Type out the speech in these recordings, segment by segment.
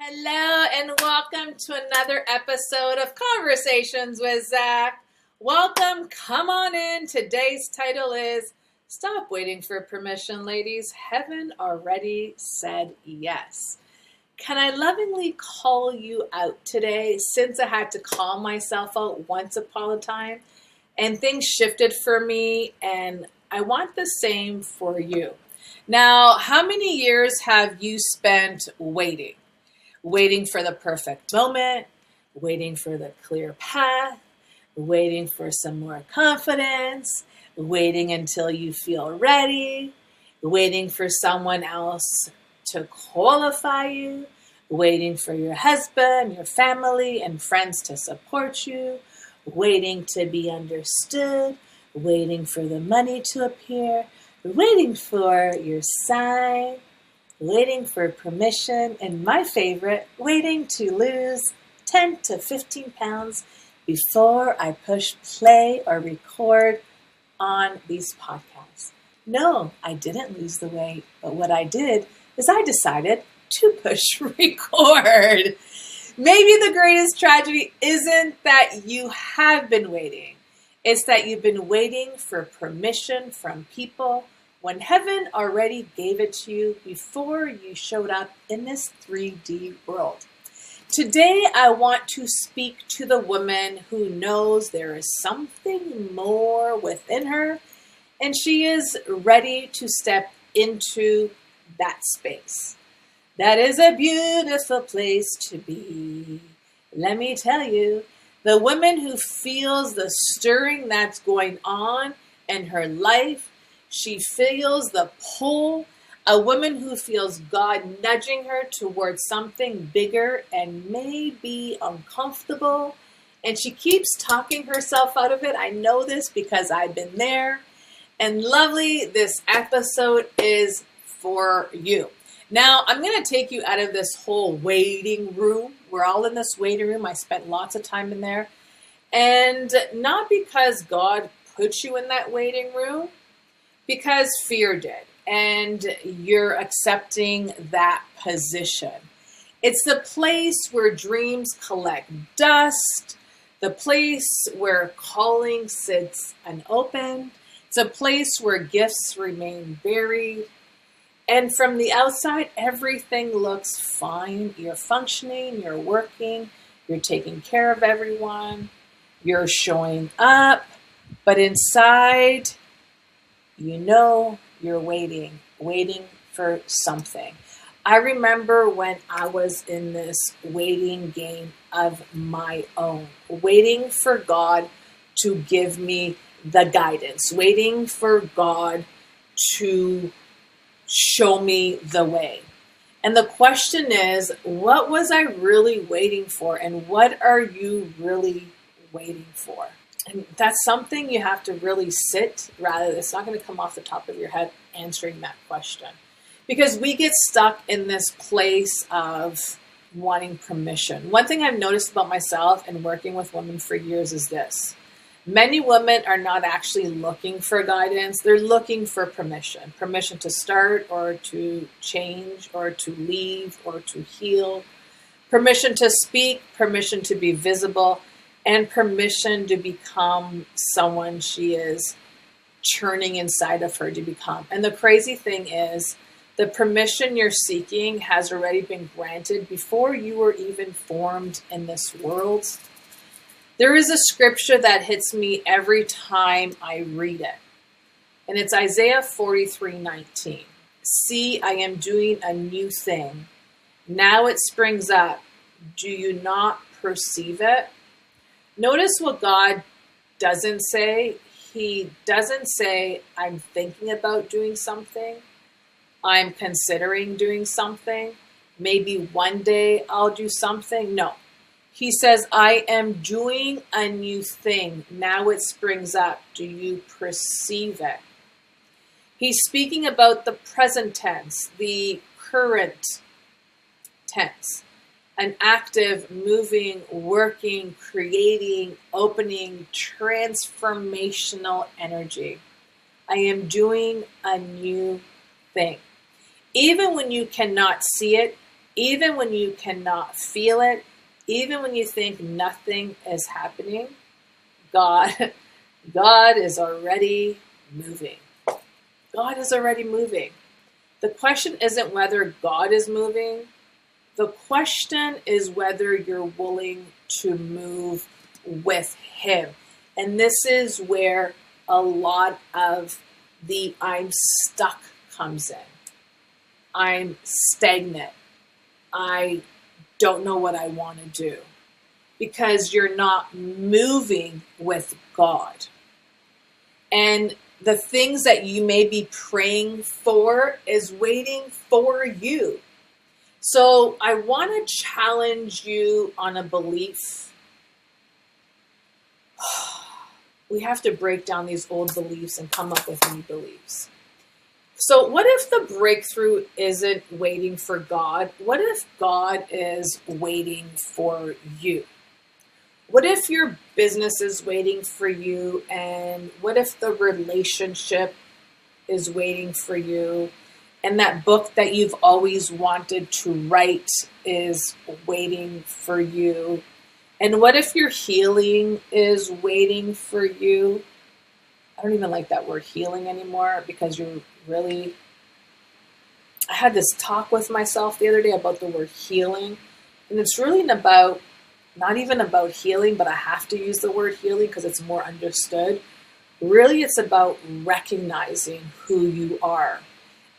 Hello and welcome to another episode of Conversations with Zach. Welcome, come on in. Today's title is Stop Waiting for Permission, Ladies. Heaven already said yes. Can I lovingly call you out today since I had to call myself out once upon a time and things shifted for me, and I want the same for you. Now, how many years have you spent waiting? Waiting for the perfect moment, waiting for the clear path, waiting for some more confidence, waiting until you feel ready, waiting for someone else to qualify you, waiting for your husband, your family, and friends to support you, waiting to be understood, waiting for the money to appear, waiting for your sign, waiting for permission, and my favorite, waiting to lose 10 to 15 pounds before I push play or record on these podcasts. No, I didn't lose the weight, but what I did is I decided to push record. Maybe the greatest tragedy isn't that you have been waiting. It's that you've been waiting for permission from people when heaven already gave it to you before you showed up in this 3D world. Today, I want to speak to the woman who knows there is something more within her, and she is ready to step into that space. That is a beautiful place to be. Let me tell you, the woman who feels the stirring that's going on in her life. She feels the pull, a woman who feels God nudging her towards something bigger and maybe uncomfortable. And she keeps talking herself out of it. I know this because I've been there. And lovely, this episode is for you. Now, I'm going to take you out of this whole waiting room. We're all in this waiting room. I spent lots of time in there. And not because God put you in that waiting room, because fear did, and you're accepting that position. It's the place where dreams collect dust, the place where calling sits unopened. It's a place where gifts remain buried. And from the outside, everything looks fine. You're functioning, you're working, you're taking care of everyone, you're showing up, but inside, you know you're waiting for something. I remember when I was in this waiting game of my own, waiting for God to give me the guidance, waiting for God to show me the way. And the question is, what was I really waiting for? And what are you really waiting for? And that's something you have to really sit, rather, it's not going to come off the top of your head answering that question. Because we get stuck in this place of wanting permission. One thing I've noticed about myself and working with women for years is this. Many women are not actually looking for guidance. They're looking for permission. Permission to start or to change or to leave or to heal. Permission to speak, permission to be visible, and permission to become someone she is churning inside of her to become. And the crazy thing is, the permission you're seeking has already been granted before you were even formed in this world. There is a scripture that hits me every time I read it. And it's Isaiah 43:19. See, I am doing a new thing. Now it springs up. Do you not perceive it? Notice what God doesn't say. He doesn't say, I'm thinking about doing something. I'm considering doing something. Maybe one day I'll do something. No. He says, I am doing a new thing. Now it springs up. Do you perceive it? He's speaking about the present tense, the current tense. An active, moving, working, creating, opening, transformational energy. I am doing a new thing. Even when you cannot see it, Even when you cannot feel it, even when you think nothing is happening, God, God is already moving. God is already moving. The question isn't whether God is moving. The question is whether you're willing to move with Him. And this is where a lot of the I'm stuck comes in. I'm stagnant. I don't know what I want to do. Because you're not moving with God. And the things that you may be praying for is waiting for you. So I want to challenge you on a belief. We have to break down these old beliefs and come up with new beliefs. So what if the breakthrough isn't waiting for God? What if God is waiting for you? What if your business is waiting for you? And what if the relationship is waiting for you? And that book that you've always wanted to write is waiting for you? And what if your healing is waiting for you? I don't even like that word healing anymore because you're really... I had this talk with myself the other day about the word healing. And it's really not even about healing, but I have to use the word healing because it's more understood. Really, it's about recognizing who you are.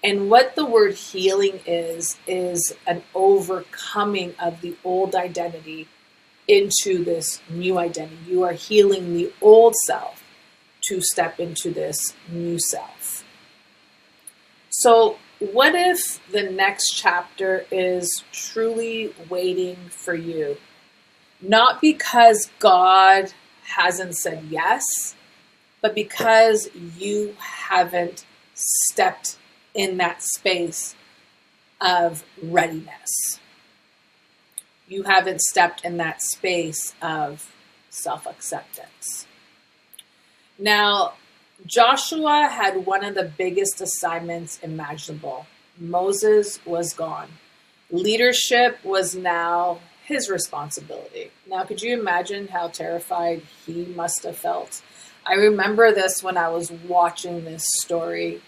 And what the word healing is an overcoming of the old identity into this new identity. You are healing the old self to step into this new self. So what if the next chapter is truly waiting for you? Not because God hasn't said yes, but because you haven't stepped in that space of readiness. You haven't stepped in that space of self-acceptance. Now, Joshua had one of the biggest assignments imaginable. Moses was gone. Leadership was now his responsibility. Now, could you imagine how terrified he must have felt? I remember this when I was watching this story,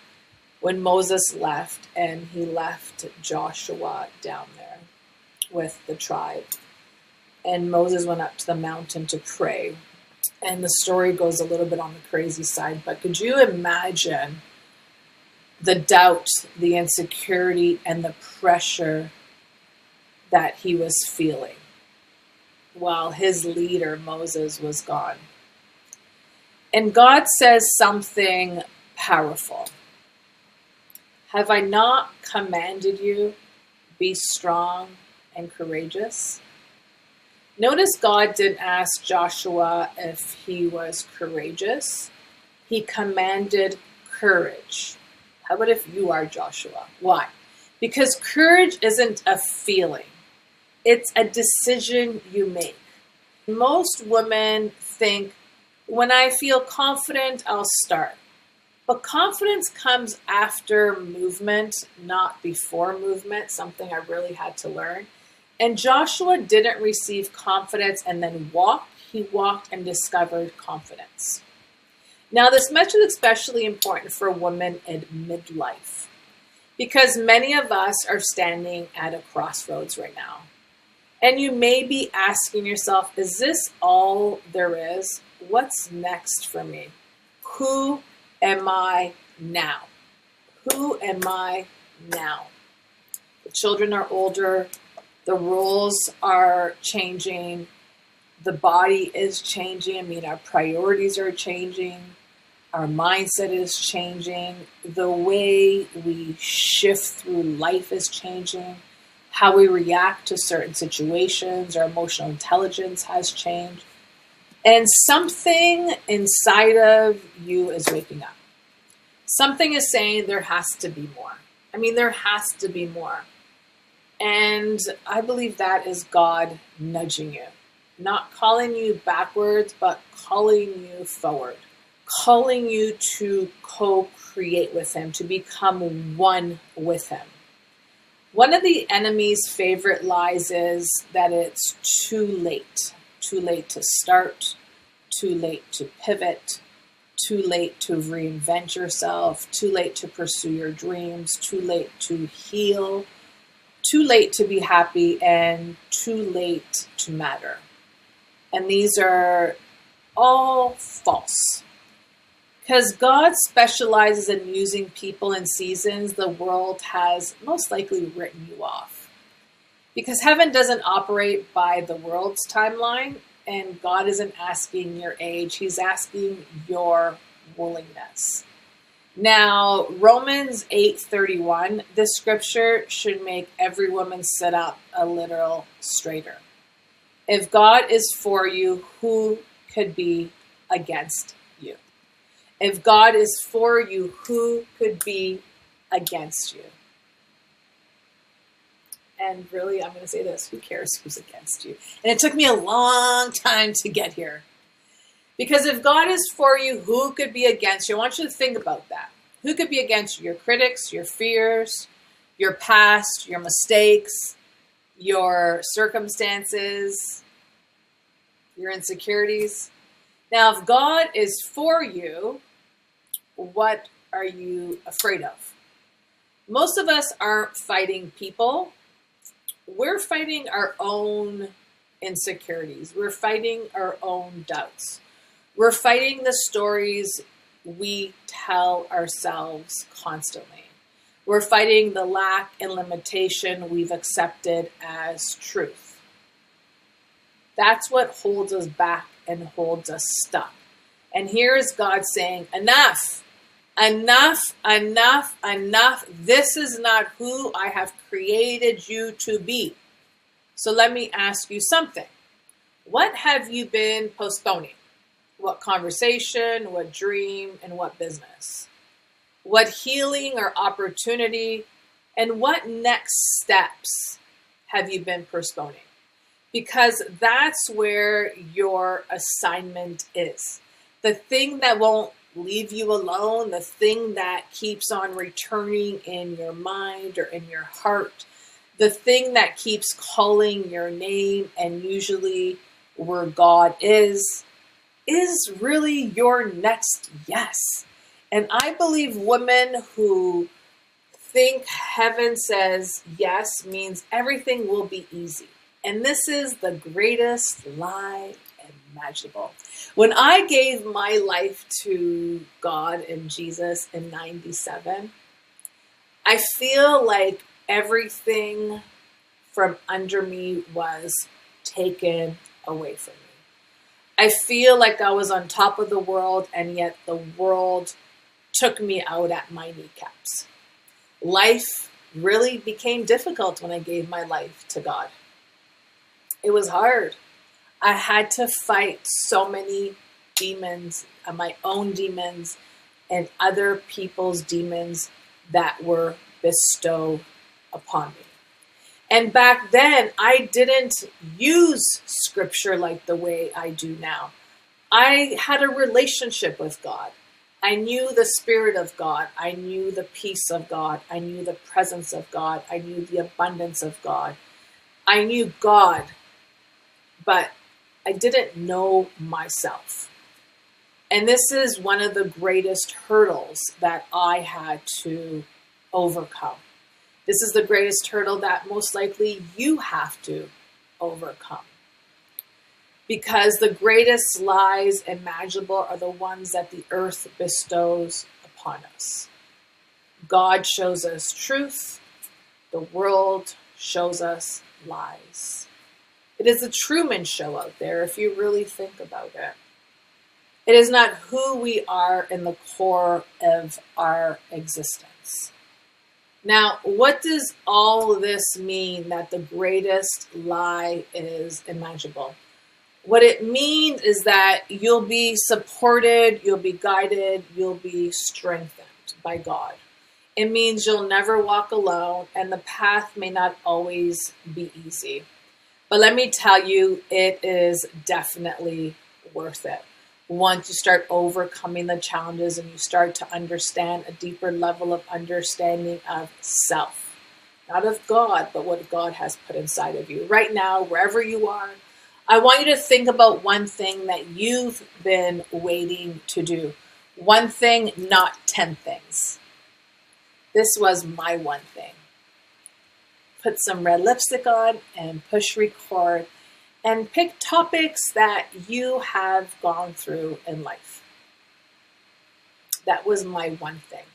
when Moses left and he left Joshua down there with the tribe. And Moses went up to the mountain to pray. And the story goes a little bit on the crazy side, but could you imagine the doubt, the insecurity, and the pressure that he was feeling while his leader, Moses, was gone? And God says something powerful. Have I not commanded you, be strong and courageous? Notice God didn't ask Joshua if he was courageous. He commanded courage. How about if you are Joshua? Why? Because courage isn't a feeling. It's a decision you make. Most women think, when I feel confident, I'll start. But confidence comes after movement, not before movement, something I really had to learn. And Joshua didn't receive confidence and then walk. He walked and discovered confidence. Now, this message is especially important for women in midlife because many of us are standing at a crossroads right now. And you may be asking yourself, is this all there is? What's next for me? Who am I now? Who am I now? The children are older. The rules are changing. The body is changing. I mean, our priorities are changing. Our mindset is changing. The way we shift through life is changing. How we react to certain situations, our emotional intelligence has changed. And something inside of you is waking up. Something is saying there has to be more. I mean, there has to be more. And I believe that is God nudging you. Not calling you backwards, but calling you forward. Calling you to co-create with Him, to become one with Him. One of the enemy's favorite lies is that it's too late. Too late to start, too late to pivot, too late to reinvent yourself, too late to pursue your dreams, too late to heal, too late to be happy, and too late to matter. And these are all false. Because God specializes in using people in seasons the world has most likely written you off. Because heaven doesn't operate by the world's timeline, and God isn't asking your age, He's asking your willingness. Now, Romans 8:31, this scripture should make every woman sit up a little straighter. If God is for you, who could be against you? If God is for you, who could be against you? And really, I'm going to say this, who cares who's against you? And it took me a long time to get here. Because if God is for you, who could be against you? I want you to think about that. Who could be against you? Your critics, your fears, your past, your mistakes, your circumstances, your insecurities. Now, if God is for you, what are you afraid of? Most of us aren't fighting people. We're fighting our own insecurities. We're fighting our own doubts. We're fighting the stories we tell ourselves constantly. We're fighting the lack and limitation we've accepted as truth. That's what holds us back and holds us stuck. And here is God saying, enough, enough, enough, enough. This is not who I have created you to be. So let me ask you something. What have you been postponing? What conversation, what dream, and what business? What healing or opportunity, and what next steps have you been postponing? Because that's where your assignment is. The thing that won't leave you alone, the thing that keeps on returning in your mind or in your heart, the thing that keeps calling your name and usually where God is really your next yes. And I believe women who think heaven says yes means everything will be easy. And this is the greatest lie imaginable. When I gave my life to God and Jesus in 97, I feel like everything from under me was taken away from me. I feel like I was on top of the world, and yet the world took me out at my kneecaps. Life really became difficult when I gave my life to God. It was hard. I had to fight so many demons, my own demons, and other people's demons that were bestowed upon me. And back then, I didn't use scripture like the way I do now. I had a relationship with God. I knew the Spirit of God. I knew the peace of God. I knew the presence of God. I knew the abundance of God. I knew God, but I didn't know myself. And this is one of the greatest hurdles that I had to overcome. This is the greatest hurdle that most likely you have to overcome. Because the greatest lies imaginable are the ones that the earth bestows upon us. God shows us truth. The world shows us lies. It is the Truman Show out there, if you really think about it. It is not who we are in the core of our existence. Now, what does all this mean that the greatest lie is imaginable? What it means is that you'll be supported, you'll be guided, you'll be strengthened by God. It means you'll never walk alone, and the path may not always be easy. But let me tell you, it is definitely worth it. Once you start overcoming the challenges and you start to understand a deeper level of understanding of self, not of God, but what God has put inside of you. Right now, wherever you are, I want you to think about one thing that you've been waiting to do. One thing, not 10 things. This was my one thing. Put some red lipstick on and push record and pick topics that you have gone through in life. That was my one thing.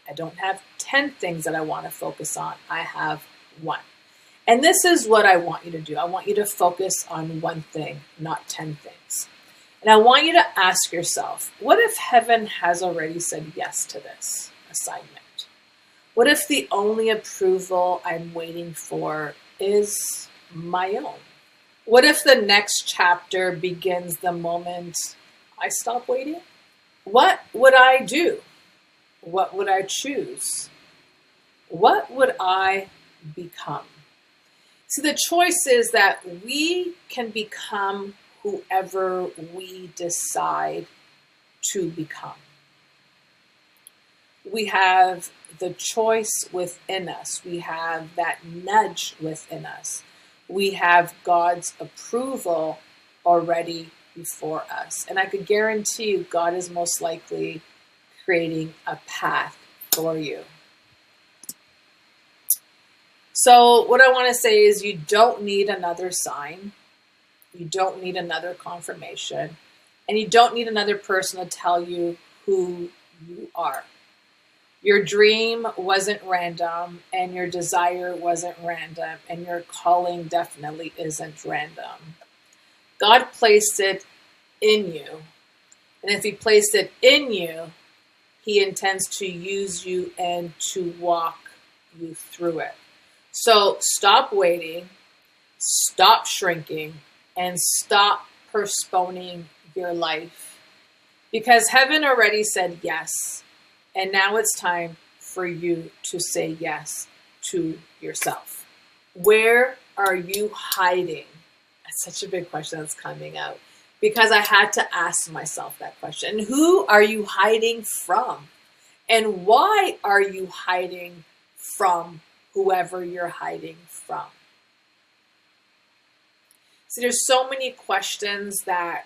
I don't have 10 things that I want to focus on. I have one. And this is what I want you to do. I want you to focus on one thing, not 10 things. And I want you to ask yourself, what if heaven has already said yes to this assignment? What if the only approval I'm waiting for is my own? What if the next chapter begins the moment I stop waiting? What would I do? What would I choose? What would I become? See, the choice is that we can become whoever we decide to become. We have the choice within us. We have that nudge within us. We have God's approval already before us. And I could guarantee you God is most likely creating a path for you. So what I want to say is you don't need another sign. You don't need another confirmation. And you don't need another person to tell you who you are. Your dream wasn't random, and your desire wasn't random, and your calling definitely isn't random. God placed it in you. And if He placed it in you, He intends to use you and to walk you through it. So stop waiting, stop shrinking, and stop postponing your life. Because heaven already said yes. And now it's time for you to say yes to yourself. Where are you hiding? That's such a big question that's coming out. Because I had to ask myself that question. Who are you hiding from? And why are you hiding from whoever you're hiding from? See, there's so many questions that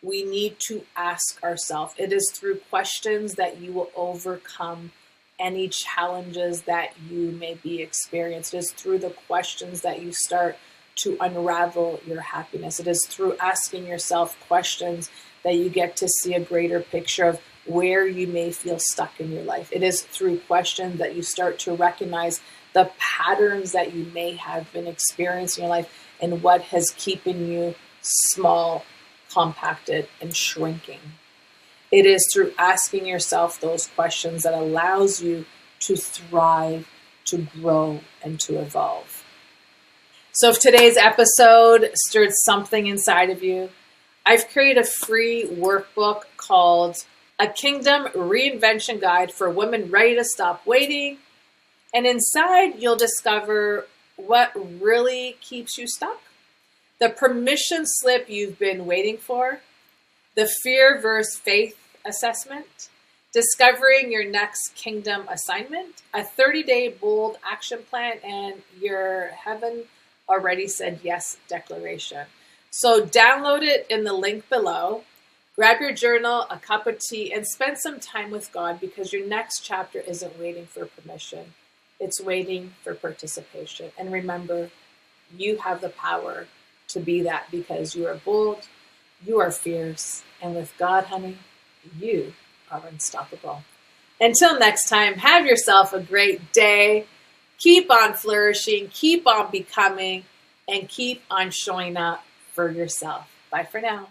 we need to ask ourselves. It is through questions that you will overcome any challenges that you may be experiencing. It is through the questions that you start to unravel your happiness. It is through asking yourself questions that you get to see a greater picture of where you may feel stuck in your life. It is through questions that you start to recognize the patterns that you may have been experiencing in your life and what has keeping you small, compacted, and shrinking. It is through asking yourself those questions that allows you to thrive, to grow, and to evolve. So if today's episode stirred something inside of you, I've created a free workbook called A Kingdom Reinvention Guide for Women Ready to Stop Waiting. And inside, you'll discover what really keeps you stuck, the permission slip you've been waiting for, the fear versus faith assessment, discovering your next kingdom assignment, a 30-day bold action plan, and your heaven already said yes declaration. So download it in the link below. Grab your journal, a cup of tea, and spend some time with God, because your next chapter isn't waiting for permission. It's waiting for participation. And remember, you have the power to be that, because you are bold, you are fierce, and with God, honey, you are unstoppable. Until next time, have yourself a great day. Keep on flourishing, keep on becoming, and keep on showing up for yourself. Bye for now.